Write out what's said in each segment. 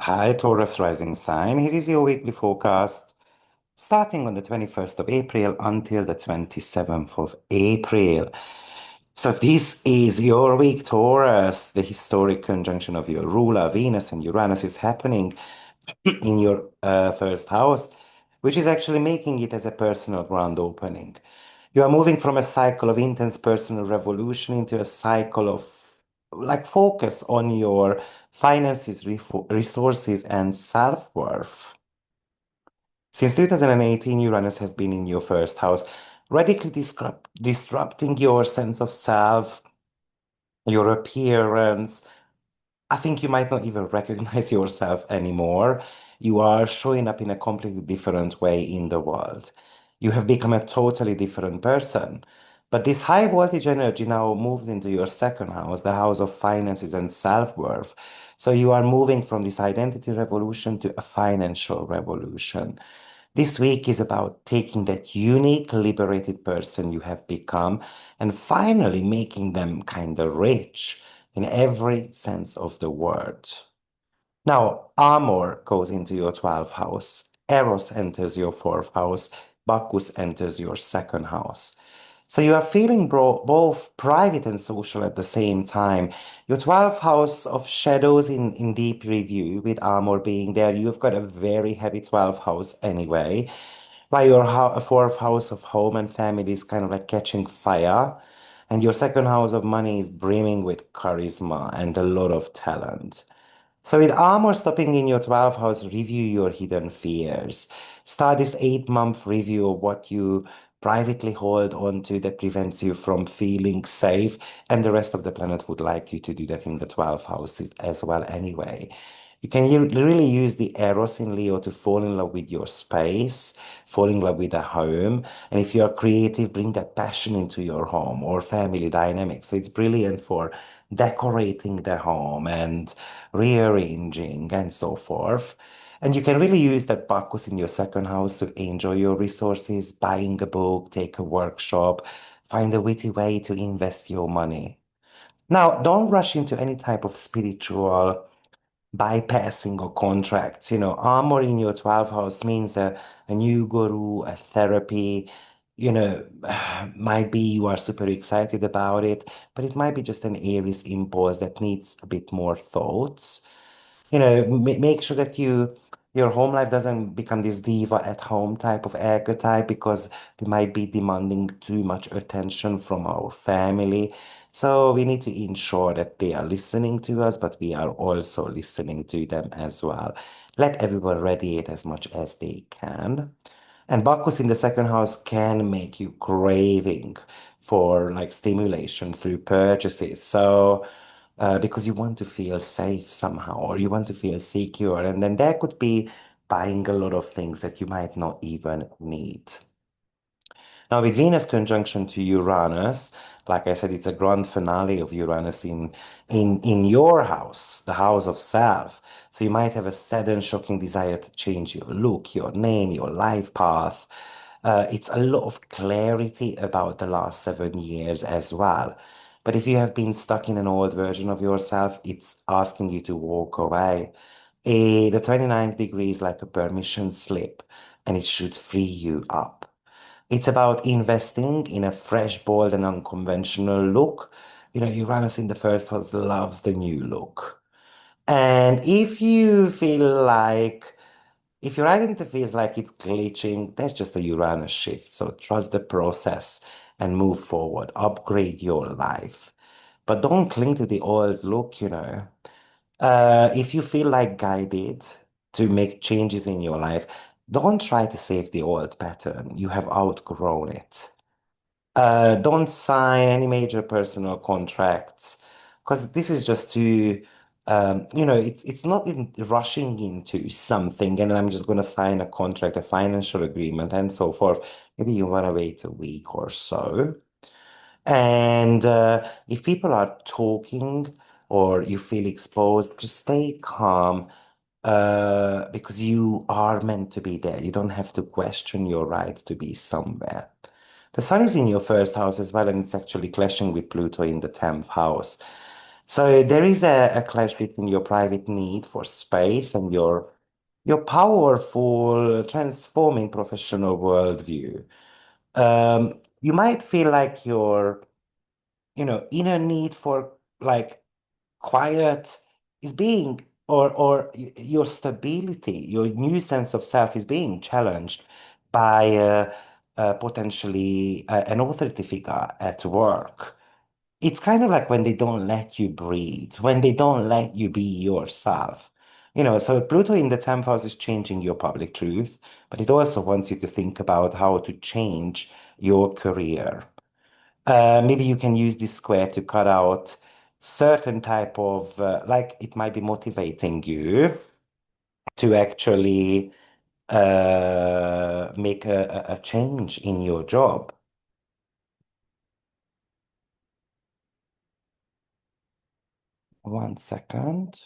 Hi, Taurus rising sign. Here is your weekly forecast starting on the 21st of April until the 27th of April. So, this is your week, Taurus. The historic conjunction of your ruler, Venus and Uranus, is happening in your first house, which is actually making it as a personal grand opening. You are moving from a cycle of intense personal revolution into a cycle of focus on your finances, resources, and self-worth. Since 2018, Uranus has been in your first house, radically disrupting your sense of self, your appearance. I think you might not even recognize yourself anymore. You are showing up in a completely different way in the world. You have become a totally different person. But this high voltage energy now moves into your second house, the house of finances and self-worth. So you are moving from this identity revolution to a financial revolution. This week is about taking that unique, liberated person you have become and finally making them kind of rich in every sense of the word. Now, Amor goes into your 12th house, Eros enters your fourth house, Bacchus enters your second house. So you are feeling both private and social at the same time. Your 12th house of shadows in deep review, with Amor being there, you've got a very heavy 12th house anyway. While your fourth house of home and family is kind of like catching fire, and your second house of money is brimming with charisma and a lot of talent. So with Armor stopping in your 12th house, review your hidden fears. Start this 8-month review of what you privately hold on to that prevents you from feeling safe. And the rest of the planet would like you to do that in the 12th house as well anyway. You can really use the Eros in Leo to fall in love with your space, fall in love with a home. And if you are creative, bring that passion into your home or family dynamics. So it's brilliant for decorating the home and rearranging and so forth. And you can really use that Bacchus in your second house to enjoy your resources, buying a book, take a workshop, find a witty way to invest your money. Now, don't rush into any type of spiritual bypassing or contracts. Armor in your 12th house means a new guru, a therapy. Might be you are super excited about it, but it might be just an Aries impulse that needs a bit more thoughts. Make sure that your home life doesn't become this diva at home type of archetype because we might be demanding too much attention from our family. So we need to ensure that they are listening to us, but we are also listening to them as well. Let everyone radiate as much as they can. And Bacchus in the second house can make you craving for like stimulation through purchases. So because you want to feel safe somehow, or you want to feel secure. And then there could be buying a lot of things that you might not even need. Now, with Venus conjunction to Uranus, like I said, it's a grand finale of Uranus in your house, the house of self. So you might have a sudden, shocking desire to change your look, your name, your life path. It's a lot of clarity about the last 7 years as well. But if you have been stuck in an old version of yourself, it's asking you to walk away. The 29th degree is like a permission slip, and it should free you up. It's about investing in a fresh, bold, and unconventional look. Uranus in the first house loves the new look. And if your identity feels like it's glitching, that's just a Uranus shift. So trust the process and move forward. Upgrade your life. But don't cling to the old look. If you feel like guided to make changes in your life, don't try to save the old pattern. You have outgrown it. Don't sign any major personal contracts because this is just to, it's not in rushing into something and I'm just going to sign a contract, a financial agreement, and so forth. Maybe you want to wait a week or so. And if people are talking or you feel exposed, just stay calm because you are meant to be there. You don't have to question your right to be somewhere. The sun is in your first house as well, and it's actually clashing with Pluto in the 10th house. So there is a clash between your private need for space and your powerful transforming professional worldview. You might feel like your, inner need for like quiet is being your stability, your new sense of self is being challenged by potentially an authority figure at work. It's kind of like when they don't let you breathe, when they don't let you be yourself. So Pluto in the 10th house is changing your public truth, but it also wants you to think about how to change your career. Maybe you can use this square to cut out certain type of, like it might be motivating you to actually make a change in your job. One second.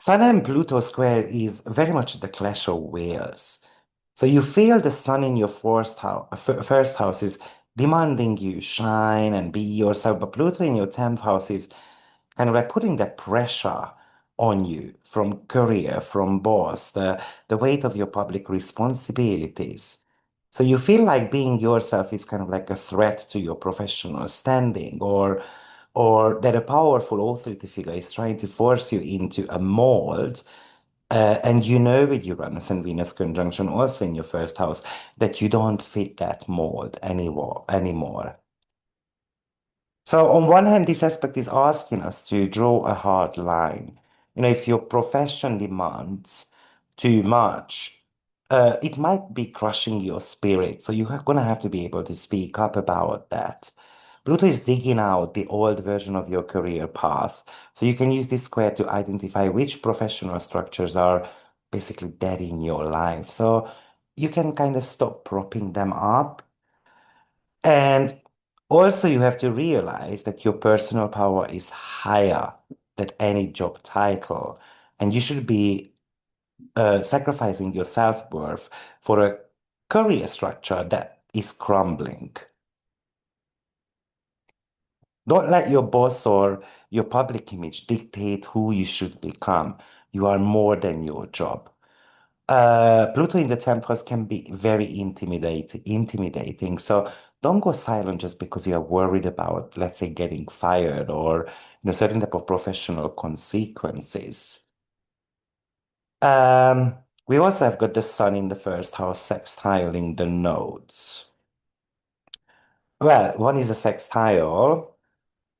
Sun and Pluto square is very much the clash of whales. So you feel the sun in your first house is demanding you shine and be yourself, but Pluto in your 10th house is kind of like putting that pressure on you from career, from boss, the weight of your public responsibilities. So you feel like being yourself is kind of like a threat to your professional standing, or that a powerful authority figure is trying to force you into a mold. And with Uranus and Venus conjunction also in your first house that you don't fit that mold anymore. So on one hand, this aspect is asking us to draw a hard line. If your profession demands too much, it might be crushing your spirit. So you're going to have to be able to speak up about that. Pluto is digging out the old version of your career path. So you can use this square to identify which professional structures are basically dead in your life. So you can kind of stop propping them up. And also, you have to realize that your personal power is higher than any job title, and you should be sacrificing your self-worth for a career structure that is crumbling. Don't let your boss or your public image dictate who you should become. You are more than your job. Pluto in the 10th house can be very intimidating. So don't go silent just because you are worried about, let's say, getting fired or certain type of professional consequences. Um, we also have got the sun in the first house sextiling the nodes. Well, one is a sextile,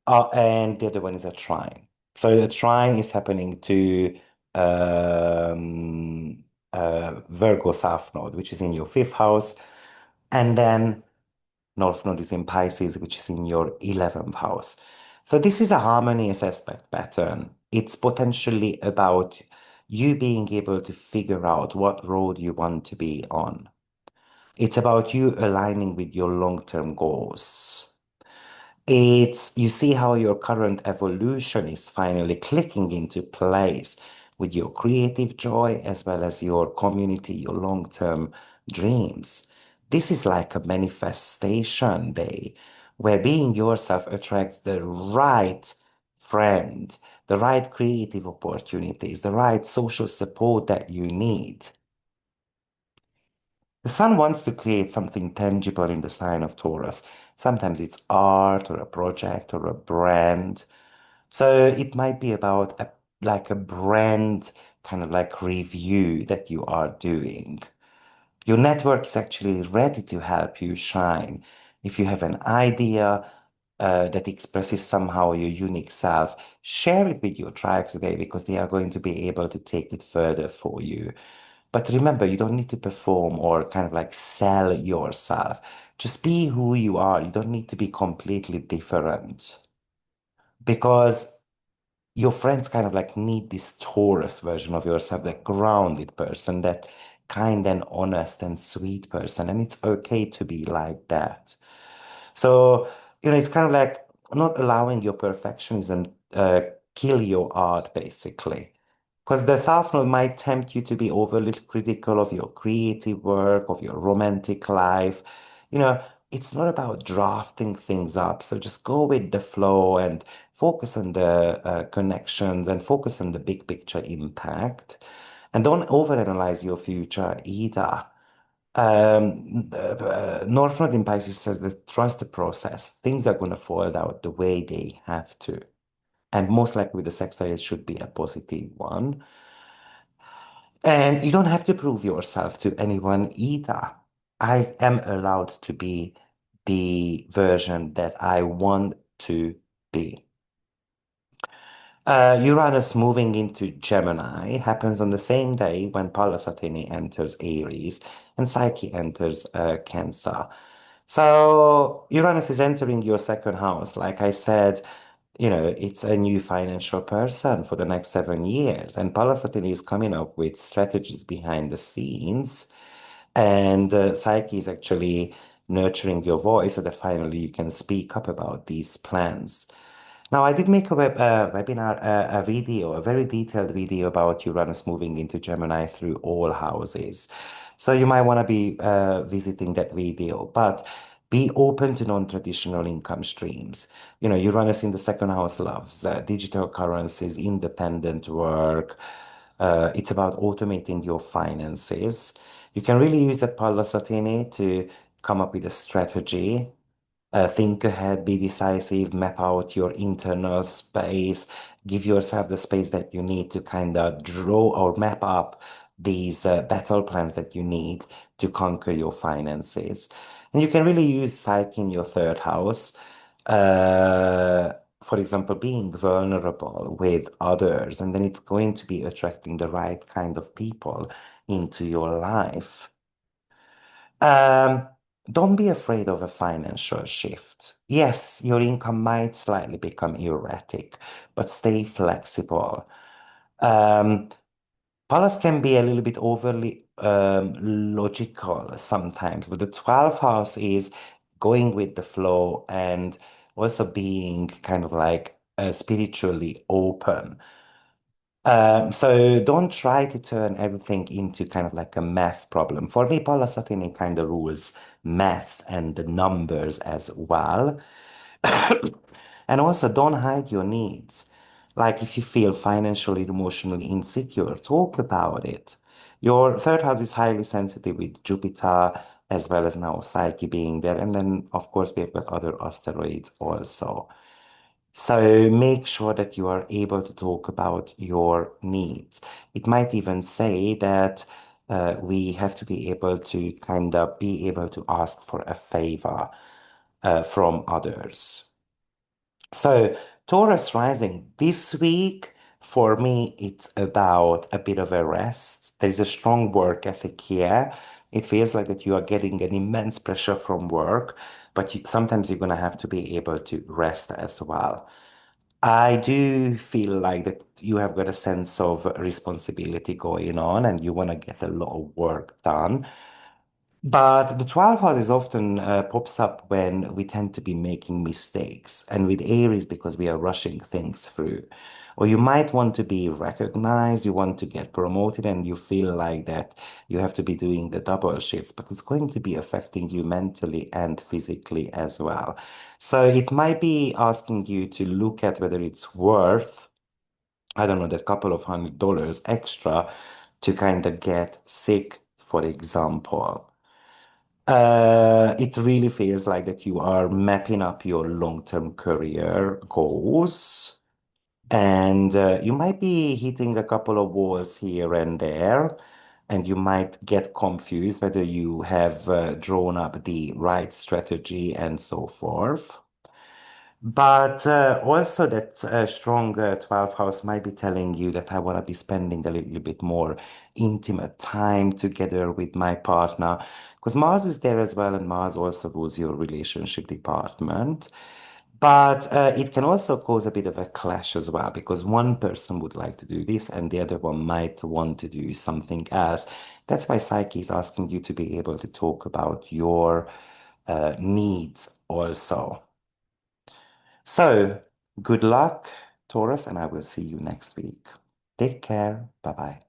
and the other one is a trine. So the trine is happening to Virgo South Node, which is in your fifth house. And then North Node is in Pisces, which is in your 11th house. So this is a harmonious aspect pattern. It's potentially about you being able to figure out what road you want to be on. It's about you aligning with your long-term goals. You see how your current evolution is finally clicking into place with your creative joy as well as your community, your long-term dreams. This is like a manifestation day where being yourself attracts the right friend, the right creative opportunities, the right social support that you need. The sun wants to create something tangible in the sign of Taurus. Sometimes it's art or a project or a brand. So it might be about like a brand kind of like review that you are doing. Your network is actually ready to help you shine. If you have an idea that expresses somehow your unique self, share it with your tribe today because they are going to be able to take it further for you. But remember, you don't need to perform or kind of like sell yourself. Just be who you are. You don't need to be completely different because your friends kind of like need this Taurus version of yourself, that grounded person, that kind and honest and sweet person. And it's okay to be like that. So, it's kind of like not allowing your perfectionism kill your art, basically. Because the South Node might tempt you to be overly critical of your creative work, of your romantic life. You know, it's not about drafting things up. So just go with the flow and focus on the connections and focus on the big picture impact. And don't overanalyze your future either. North Node in Pisces says that trust the process. Things are going to fall out the way they have to. And most likely the sextile should be a positive one. And you don't have to prove yourself to anyone either. I am allowed to be the version that I want to be. Uranus moving into Gemini happens on the same day when Pallas Athene enters Aries and Psyche enters Cancer. So Uranus is entering your second house. Like I said, it's a new financial person for the next 7 years. And Pallas Athene is coming up with strategies behind the scenes. And Psyche is actually nurturing your voice so that finally you can speak up about these plans. Now, I did make a webinar, a video, a very detailed video about Uranus moving into Gemini through all houses. So you might want to be visiting that video, but be open to non-traditional income streams. Uranus in the second house loves digital currencies, independent work. It's about automating your finances. You can really use that Pallas Athene to come up with a strategy, think ahead, be decisive, map out your internal space, give yourself the space that you need to kind of draw or map up these battle plans that you need to conquer your finances. And you can really use Psyche in your third house. Uh, for example, being vulnerable with others, and then it's going to be attracting the right kind of people into your life. Um, don't be afraid of a financial shift. Yes, your income might slightly become erratic, but stay flexible. Um, Paulus can be a little bit overly logical sometimes, but the 12th house is going with the flow and also being kind of like spiritually open. So don't try to turn everything into kind of like a math problem. For me, Paula Satini kind of rules math and the numbers as well. And also don't hide your needs. Like if you feel financially, emotionally insecure, talk about it. Your third house is highly sensitive with Jupiter as well as now Psyche being there. And then of course we have got other asteroids also. So make sure that you are able to talk about your needs. It might even say that we have to be able to kind of be able to ask for a favor from others. So Taurus rising this week, for me, it's about a bit of a rest. There's a strong work ethic here. It feels like that you are getting an immense pressure from work, but sometimes you're going to have to be able to rest as well. I do feel like that you have got a sense of responsibility going on and you want to get a lot of work done. But the 12 house is often pops up when we tend to be making mistakes. And with Aries, because we are rushing things through. Or you might want to be recognized, you want to get promoted, and you feel like that you have to be doing the double shifts, but it's going to be affecting you mentally and physically as well. So it might be asking you to look at whether it's worth, I don't know, that couple of $100 extra to kind of get sick, for example. It really feels like that you are mapping up your long-term career goals, and you might be hitting a couple of walls here and there, and you might get confused whether you have drawn up the right strategy and so forth. But also that strong 12th house might be telling you that I want to be spending a little bit more intimate time together with my partner. Because Mars is there as well, and Mars also rules your relationship department. But it can also cause a bit of a clash as well, because one person would like to do this and the other one might want to do something else. That's why Psyche is asking you to be able to talk about your needs also. So, good luck, Taurus, and I will see you next week. Take care. Bye bye.